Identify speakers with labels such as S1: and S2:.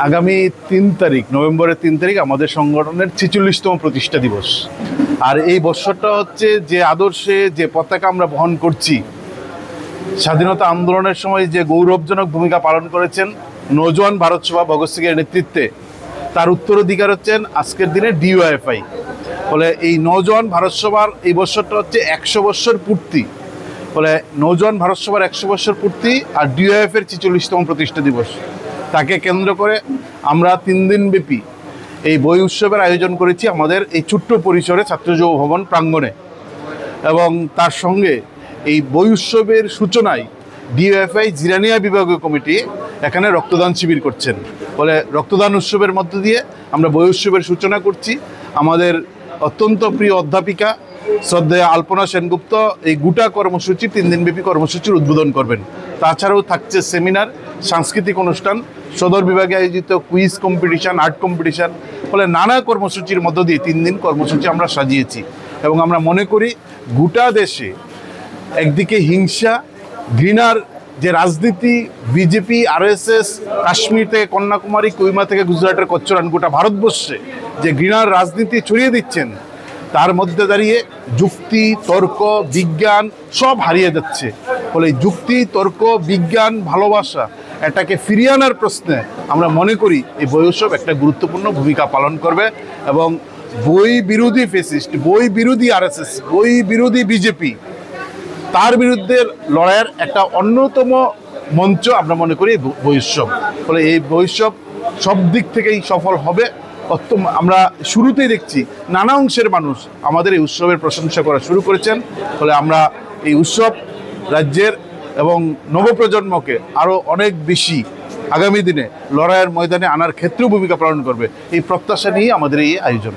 S1: আগামী 3 তারিখ, নভেম্বরের 3 তারিখ আমাদের সংগঠনের 46তম প্রতিষ্ঠা দিবস। আর এই বছরটা হচ্ছে যে আদর্শে যে পতাকা আমরা বহন করছি, স্বাধীনতা আন্দোলনের সময় যে গৌরবজনক ভূমিকা পালন করেছেন নওজোয়ান ভারত সভা ভগৎ সিংয়ের নেতৃত্বে, তার উত্তরাধিকার হচ্ছেন আজকের দিনে ডিওয়াইএফআই। ফলে এই নওজোয়ান ভারত সভার এই বছরটা হচ্ছে 100 বছর পূর্তি। ফলে নওজোয়ান ভারত সভার 100 বছর পূর্তি আর ডিওয়াইএফের 46তম প্রতিষ্ঠা দিবস, তাকে কেন্দ্র করে আমরা 3 দিনব্যাপী এই বই উৎসবের আয়োজন করেছি আমাদের এই ছোট্ট পরিসরে ছাত্র যুব ভবন প্রাঙ্গণে। এবং তার সঙ্গে এই বই উৎসবের সূচনায় ডিওএফআই জিরানিয়া বিভাগীয় কমিটি এখানে রক্তদান শিবির করছেন। ফলে রক্তদান উৎসবের মধ্য দিয়ে আমরা বই উৎসবের সূচনা করছি। আমাদের অত্যন্ত প্রিয় অধ্যাপিকা শ্রদ্ধেয় আলপনা সেনগুপ্ত এই গোটা কর্মসূচি 3 দিনব্যাপী কর্মসূচির উদ্বোধন করবেন। তাছাড়াও থাকছে সেমিনার, সাংস্কৃতিক অনুষ্ঠান, সদর বিভাগে আয়োজিত কুইজ কম্পিটিশান, আর্ট কম্পিটিশান। ফলে নানা কর্মসূচির মধ্য দিয়ে 3 দিন কর্মসূচি আমরা সাজিয়েছি। এবং আমরা মনে করি গোটা দেশে একদিকে হিংসা, ঘৃণার যে রাজনীতি, বিজেপি, আরএসএস, কাশ্মীর থেকে কন্যাকুমারী, কুইমা থেকে গুজরাটের কচ্চরান, গোটা ভারতবর্ষে যে ঘৃণার রাজনীতি ছড়িয়ে দিচ্ছেন, তার মধ্যে দাঁড়িয়ে যুক্তি, তর্ক, বিজ্ঞান সব হারিয়ে যাচ্ছে। ফলে যুক্তি, তর্ক, বিজ্ঞান, ভালোবাসা এটাকে ফিরিয়ে আনার প্রশ্নে আমরা মনে করি এই বই উৎসব একটা গুরুত্বপূর্ণ ভূমিকা পালন করবে। এবং বই বিরোধী ফেসিস্ট, বই বিরোধী আরএসএস, বই বিরোধী বিজেপি, তার বিরুদ্ধে লড়াইয়ের একটা অন্যতম মঞ্চ আমরা মনে করি বই উৎসব। ফলে এই বই উৎসব সব দিক থেকেই সফল হবে। আমরা শুরুতেই দেখছি নানা অংশের মানুষ আমাদের এই উৎসবের প্রশংসা করা শুরু করেছেন। ফলে আমরা এই উৎসব রাজ্যের এবং নবপ্রজন্মকে আরও অনেক বেশি আগামী দিনে লড়াইয়ের ময়দানে আনার ক্ষেত্রেও ভূমিকা পালন করবে, এই প্রত্যাশা নিয়ে আমাদের এই আয়োজন।